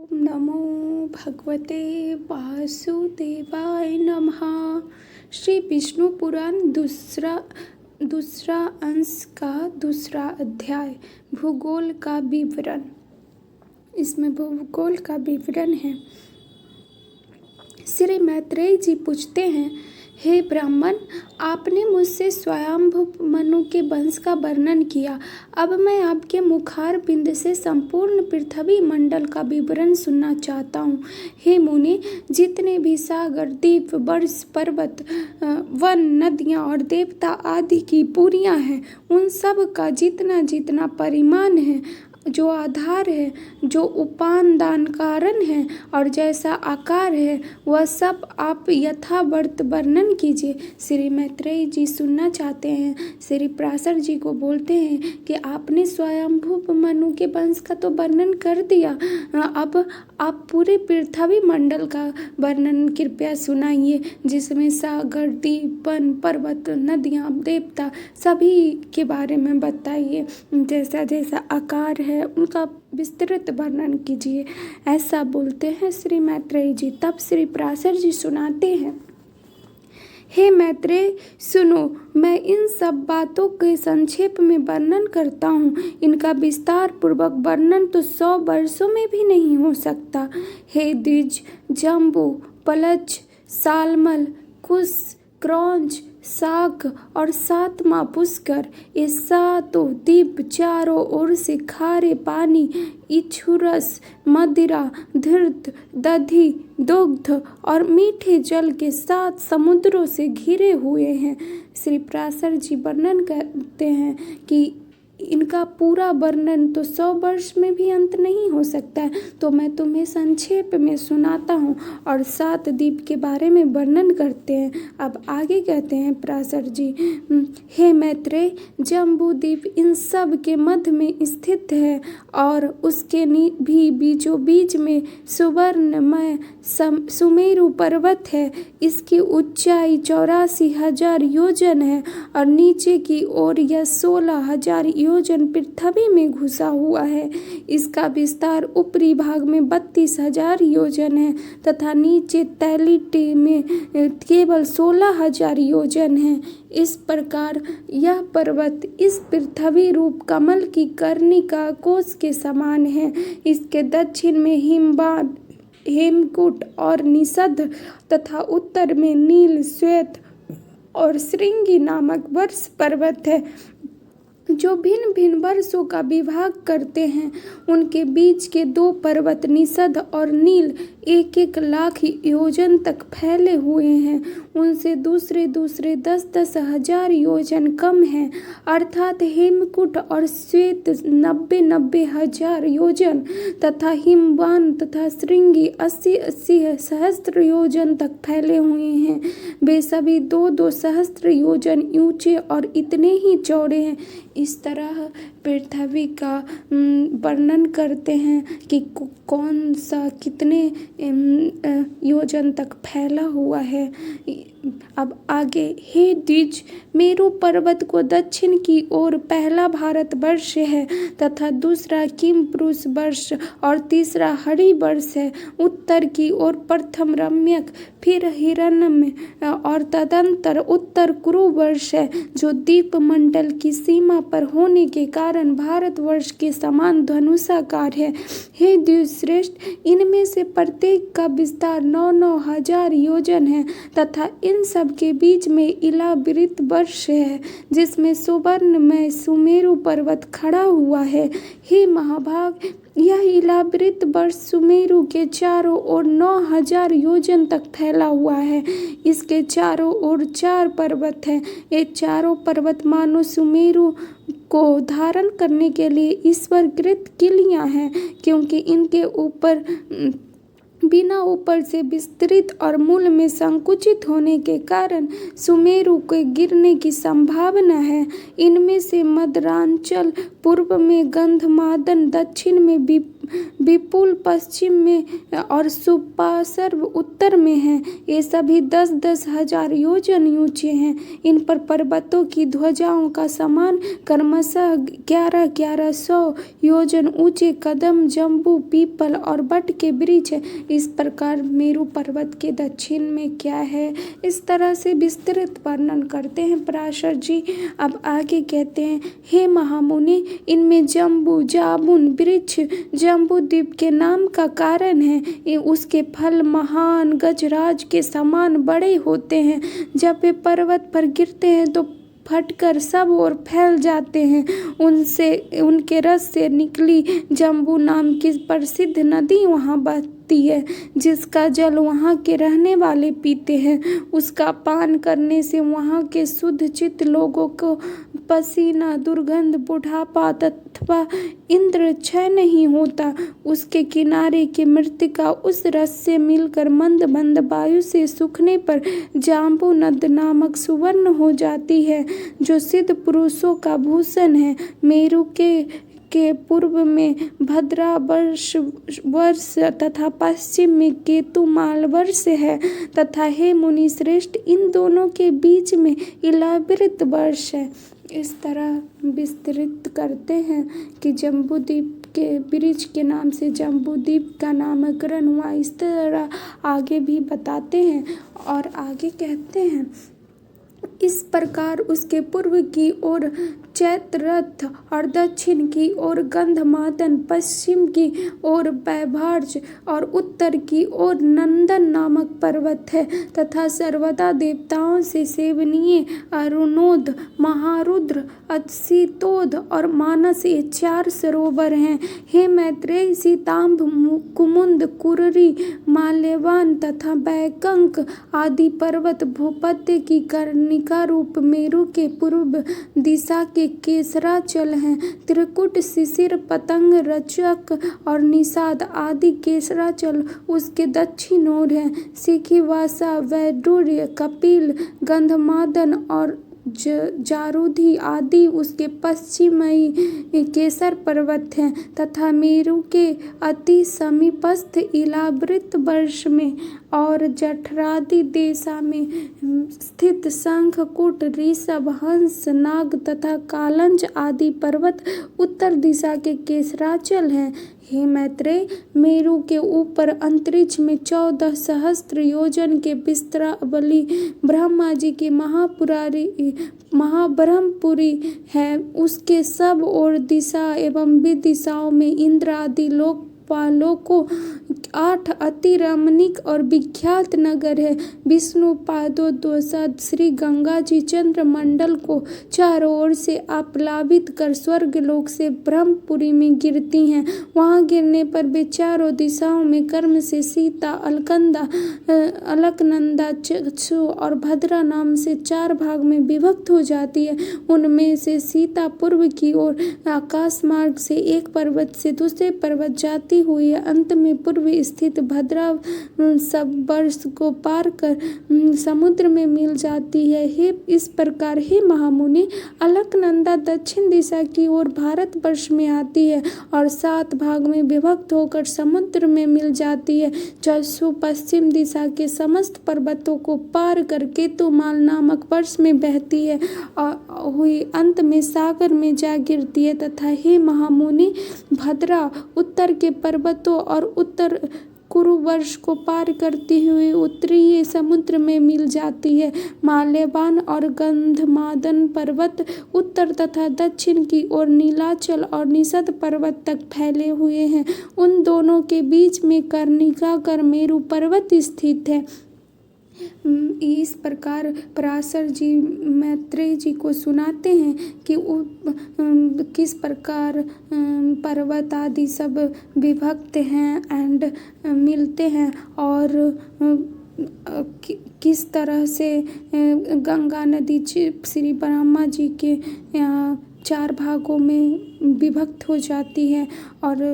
नमो भगवते वासुदेवाय नमः। श्री विष्णु पुराण दूसरा अंश का दूसरा अध्याय भूगोल का विवरण। इसमें भूगोल का विवरण है। श्री मैत्रेय जी पूछते हैं, हे ब्राह्मण, आपने मुझसे स्वयंभू मनु के वंश का वर्णन किया। अब मैं आपके मुखार बिंद से संपूर्ण पृथ्वी मंडल का विवरण सुनना चाहता हूँ। हे मुनि, जितने भी सागर, द्वीप, वर्ष, पर्वत, वन, नदियाँ और देवता आदि की पुरियाँ हैं, उन सब का जितना जितना परिमाण है, जो आधार है, जो उपादान कारण है और जैसा आकार है, वह सब आप यथावत वर्णन कीजिए। श्री मैत्रेय जी सुनना चाहते हैं। श्री पराशर जी को बोलते हैं कि आपने स्वयंभू मनु के वंश का तो वर्णन कर दिया, अब आप पूरे पृथ्वी मंडल का वर्णन कृपया सुनाइए, जिसमें सागर, द्वीप, वन, पर्वत, नदियाँ, देवता सभी के बारे में बताइए। जैसा जैसा आकार है उनका विस्तृत वर्णन कीजिए। ऐसा बोलते हैं श्री मैत्रेय जी। तब श्री पराशर जी सुनाते हैं, हे मैत्रेय, सुनो, मैं इन सब बातों के संक्षेप में वर्णन करता हूँ। इनका विस्तार पूर्वक वर्णन तो 100 वर्षों में भी नहीं हो सकता। हे द्विज, जम्बू, पलच, सालमल, कुश, क्रौंच, शाक और सातवां पुष्कर, ये सातों द्वीप चारों ओर से खारे पानी, इक्षुरस, मदिरा, धृत, दधि, दुग्ध और मीठे जल के 7 समुद्रों से घिरे हुए हैं। श्री पराशर जी वर्णन करते हैं कि इनका पूरा वर्णन तो 100 वर्ष में भी अंत नहीं हो सकता है, तो मैं तुम्हें संक्षेप में सुनाता हूँ और 7 द्वीप के बारे में वर्णन करते हैं। अब आगे कहते हैं पराशर जी, हे मैत्रेय, जम्बू द्वीप इन सब के मध्य में स्थित है और उसके भी बीचों बीच में सुवर्णमय सुमेरु पर्वत है। इसकी ऊंचाई 84,000 योजन है और नीचे की ओर यह 16,000 योजन पृथ्वी में घुसा हुआ है। इसका विस्तार ऊपरी भाग में 32,000 योजन है तथा नीचे तैलीटी में केवल 16,000 योजन है। इस प्रकार यह पर्वत इस पृथ्वी रूप कमल की कर्णिका कोश के समान है। इसके दक्षिण में हिमवान, हेमकूट और निषद तथा उत्तर में नील, श्वेत और श्रृंगी नामक वर्ष पर्वत है, जो भिन्न भिन्न वर्षों का विभाग करते हैं। उनके बीच के 2 पर्वत निषद और नील 1-1 लाख योजन तक फैले हुए हैं। उनसे दूसरे 10-10 हजार योजन कम हैं, अर्थात हेमकूट और श्वेत 90-90 हजार योजन तथा हिमवान तथा श्रृंगी 80-80 सहस्त्र योजन तक फैले हुए हैं। वे सभी 2-2 सहस्त्र योजन ऊंचे और इतने ही चौड़े हैं। इस तरह पृथ्वी का वर्णन करते हैं कि कौन सा कितने योजन तक फैला हुआ है। अब आगे, हे द्विज, मेरु पर्वत को दक्षिण की ओर पहला भारतवर्ष है तथा दूसरा किमपुरुष वर्ष और तीसरा हरि वर्ष है। उत्तर की ओर प्रथम रम्यक, फिर हिरण्य और तदंतर उत्तर कुरु वर्ष है, जो द्वीप मंडल की सीमा पर होने के कारण भारतवर्ष के समान धनुषाकार है। हे द्विजश्रेष्ठ, इनमें से प्रत्येक का विस्तार 9-9 हजार योजन है तथा इन सब के बीच में इलावृत वर्ष है, जिसमें सुवर्णमय सुमेरु पर्वत खड़ा हुआ है। हे महाभाग, यह इलावृत वर्ष सुमेरु के चारों ओर 9,000 योजन तक फैला हुआ है। इसके चारों ओर 4 पर्वत हैं। ये चारों पर्वत मानो सुमेरु को धारण करने के लिए ईश्वरकृत किलियां हैं, क्योंकि इनके ऊपर बिना ऊपर से विस्तृत और मूल में संकुचित होने के कारण सुमेरु के गिरने की संभावना है। इनमें से मध्यांचल पूर्व में, गंधमादन दक्षिण में, विपुल पश्चिम में और सुपार्श्व उत्तर में हैं। ये सभी 10-10 हजार योजन ऊंचे हैं। इन पर पर्वतों की ध्वजाओं का समान क्रमशः 1100-1100 योजन ऊंचे कदम, जम्बू, पीपल और बट के वृक्ष हैं। इस प्रकार मेरु पर्वत के दक्षिण में क्या है, इस तरह से विस्तृत वर्णन करते हैं पराशर जी। अब आगे कहते हैं, हे महामुनि, इनमें जम्बू जामुन वृक्ष जम्बू द्वीप के नाम का कारण है। ये उसके फल महान गजराज के समान बड़े होते हैं। जब वे पर्वत पर गिरते हैं तो फटकर सब ओर फैल जाते हैं। उनके रस से निकली जम्बू नाम की प्रसिद्ध नदी वहाँ बहती है, जिसका जल वहाँ के रहने वाले पीते हैं। उसका पान करने से वहाँ के शुद्ध चित्त लोगों को पसीना, दुर्गंध, बुढ़ापा अथवा इंद्र क्षय नहीं होता। उसके किनारे की मृत्तिका उस रस से मिलकर मंद मंद वायु से सूखने पर जाम्बू नद नामक सुवर्ण हो जाती है, जो सिद्ध पुरुषों का भूषण है। मेरु के पूर्व में भद्रा वर्ष तथा पश्चिम में केतुमाल वर्ष है तथा हे मुनि श्रेष्ठ, इन दोनों के बीच में इलावृत वर्ष है। इस तरह विस्तृत करते हैं कि जम्बूद्वीप के वृक्ष के नाम से जम्बूद्वीप का नामकरण हुआ। इस तरह आगे भी बताते हैं और आगे कहते हैं, इस प्रकार उसके पूर्व की ओर चैत्ररथ और दक्षिण की ओर गंधमादन, पश्चिम की ओर वैभार्ज और उत्तर की ओर नंदन नामक पर्वत है तथा सर्वदा देवताओं से सेवनीय अरुणोद, महारुद्र, असितोद और मानस, ये 4 सरोवर हैं। हे मैत्रेय, सीताम्भ, कुमुद, कुररी, माल्यवान तथा बैकंक आदि पर्वत भूपत्य की कर्णिका रूप मेरु के पूर्व दिशा के केसराचल हैं। त्रिकुट, शिशिर, पतंग, रचक और निषाद आदि केसराचल उसके दक्षिण ओर हैं। सिखिवासा, वैडूर्य, कपिल, गंधमादन और जारूधि आदि उसके पश्चिमी केसर पर्वत हैं तथा मेरु के अति समीपस्थ इलावृत वर्ष में और जठरादि दिशा में स्थित शंखकूट, ऋषभ, हंस, नाग तथा कालंज आदि पर्वत उत्तर दिशा के केसराचल हैं। हे मैत्रेय, मेरु के ऊपर अंतरिक्ष में 14 सहस्त्र योजन के विस्तारावली ब्रह्मा जी की महाब्रह्मपुरी है। उसके सब ओर दिशा एवं विदिशाओं में इंद्र आदि लोकपालों को 8 अति रमणीक और विख्यात नगर है। विष्णु पादोद्वसा श्री गंगा जी चंद्रमंडल को चारों ओर से आप्लावित कर स्वर्ग लोक से ब्रह्मपुरी में गिरती हैं। वहां गिरने पर वे चारों दिशाओं में कर्म से सीता, अलकनंदा, चक्षु और भद्रा नाम से 4 भाग में विभक्त हो जाती है। उनमें से सीता पूर्व की ओर आकाश मार्ग से एक पर्वत से दूसरे पर्वत जाती हुई अंत में पूर्व स्थित भद्रा सब वर्ष को पार कर समुद्र में मिल जाती है। इस प्रकार हे महामुनि, अलकनंदा दक्षिण दिशा की ओर भारत वर्ष में आती है और 7 भाग में विभक्त होकर समुद्र में मिल जाती है। चक्षु पश्चिम दिशा के समस्त पर्वतों को पार कर केतुमाल नामक वर्ष में बहती है और हुई अंत में सागर में जा गिरती है तथा हे महामुनि, भद्रा उत्तर के पर्वतों और उत्तर कुरु वर्ष को पार करती हुई उत्तरीय समुद्र में मिल जाती है। माल्यवान और गंधमादन पर्वत उत्तर तथा दक्षिण की ओर नीलाचल और निषद पर्वत तक फैले हुए हैं। उन दोनों के बीच में कर्णिका कर मेरु पर्वत स्थित है। इस प्रकार पराशर जी मैत्रेय जी को सुनाते हैं कि किस प्रकार पर्वत आदि सब विभक्त हैं एंड मिलते हैं और किस तरह से गंगा नदी श्री ब्रह्मा जी के 4 भागों में विभक्त हो जाती है और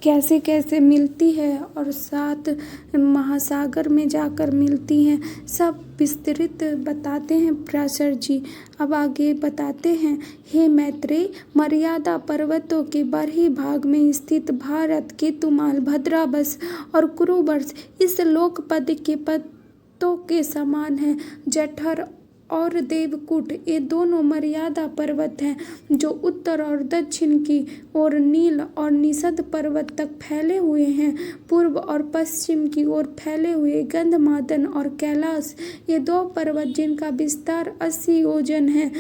कैसे कैसे मिलती है और 7 महासागर में जाकर मिलती हैं, सब विस्तृत बताते हैं पराशर जी। अब आगे बताते हैं, हे मैत्रेय, मर्यादा पर्वतों के बरही भाग में स्थित भारत, केतुमाल, भद्रावश और कुरुवर्ष इस लोकपद के पत्तों के समान है। जठर और देवकूट ये दोनों मर्यादा पर्वत हैं जो उत्तर और दक्षिण की ओर नील और निषद पर्वत तक फैले हुए हैं। पूर्व और पश्चिम की ओर फैले हुए गंधमादन और कैलाश ये 2 पर्वत जिनका विस्तार 80 योजन है,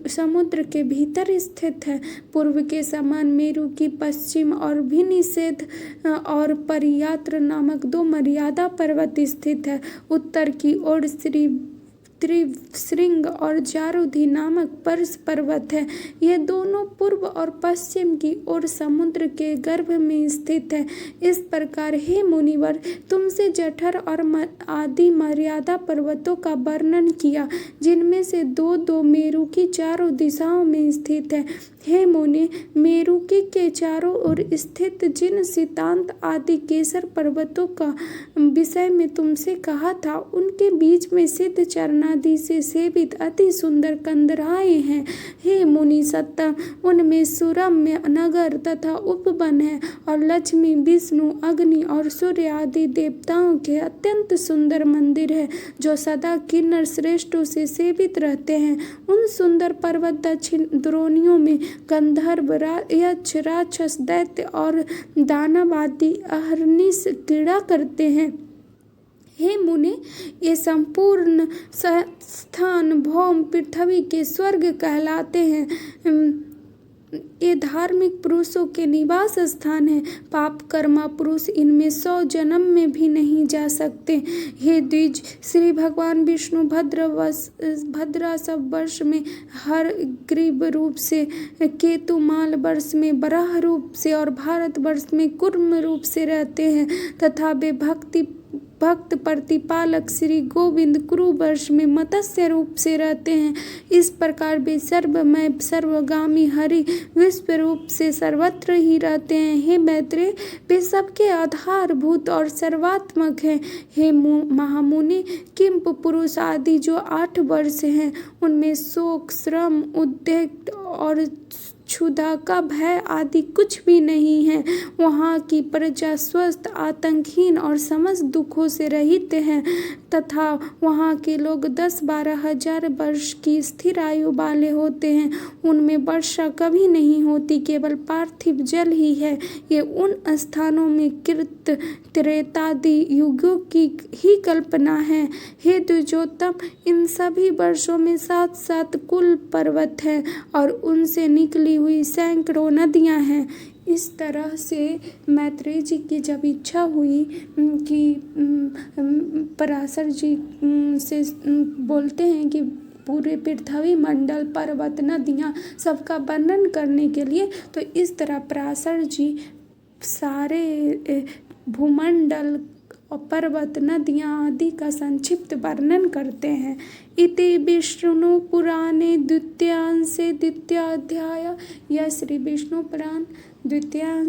समुद्र के भीतर स्थित है। पूर्व के समान मेरु की पश्चिम और भी निषेध और परियात्र नामक 2 मर्यादा पर्वत स्थित है। उत्तर की ओर त्रिशृंग और जारुधि नामक पर्स पर्वत है। ये दोनों पूर्व और पश्चिम की ओर समुद्र के गर्भ में स्थित है। इस प्रकार हे मुनिवर, तुमसे जठर और आदि मर्यादा पर्वतों का वर्णन किया, जिनमें से 2 मेरु की चारों दिशाओं में स्थित है। हे मुनि, मेरु के चारों ओर स्थित जिन सितांत आदि केसर पर्वतों का विषय में तुमसे कहा था, उनके बीच में सिद्ध चरणादि से सेवित अति सुंदर कंदराएं हैं। हे मुनि सत्तम, उनमें सुरम्य नगर तथा उपवन है और लक्ष्मी, विष्णु, अग्नि और सूर्य आदि देवताओं के अत्यंत सुंदर मंदिर है, जो सदा किन्नर श्रेष्ठों से सेवित रहते हैं। उन सुंदर पर्वत दक्षिण द्रोणियों में गंधर्व, यक्ष, राक्षस, दैत्य और दानव आदि अहर्निश क्रीड़ा करते हैं। हे मुनि, ये संपूर्ण स्थान भौम पृथ्वी के स्वर्ग कहलाते हैं। ये धार्मिक पुरुषों के निवास स्थान है। पाप कर्मा पुरुष इनमें 100 जन्म में भी नहीं जा सकते। हे द्विज, श्री भगवान विष्णु भद्रासव वर्ष में हर ग्रीव रूप से, केतुमाल वर्ष में वराह रूप से और भारत वर्ष में कूर्म रूप से रहते हैं तथा वे भक्त प्रतिपालक श्री गोविंद कुरु वर्ष में मत्स्य रूप से रहते हैं। इस प्रकार वे सर्वमय सर्वगामी हरि विश्व रूप से सर्वत्र ही रहते हैं। हे मैत्रेय, वे सबके आधारभूत और सर्वात्मक हैं। हे महामुनि, किंप पुरुष आदि जो 8 वर्ष हैं, उनमें शोक, श्रम, उद्वेग और क्षुधा का भय आदि कुछ भी नहीं है। वहाँ की प्रजा स्वस्थ, आतंकहीन और समस्त दुखों से रहित है तथा वहाँ के लोग 10-12 हजार वर्ष की स्थिर आयु वाले होते हैं। उनमें वर्षा कभी नहीं होती, केवल पार्थिव जल ही है। ये उन स्थानों में कृत त्रेतादि युगों की ही कल्पना है। हे द्विजोत्तम, इन सभी वर्षों में 7-7 कुल पर्वत हैं और उनसे निकली हुई सैकड़ों नदियां हैं। इस तरह से मैत्रेय जी की जब इच्छा हुई कि पराशर जी से बोलते हैं कि पूरे पृथ्वी मंडल, पर्वत, नदियाँ सबका वर्णन करने के लिए, तो इस तरह पराशर जी सारे भूमंडल और पर्वत, नदियाँ आदि का संक्षिप्त वर्णन करते हैं। इति विष्णु पुराणे द्वितीयांशे द्वितीयाध्याय। यह श्री विष्णु पुराण द्वितीयांश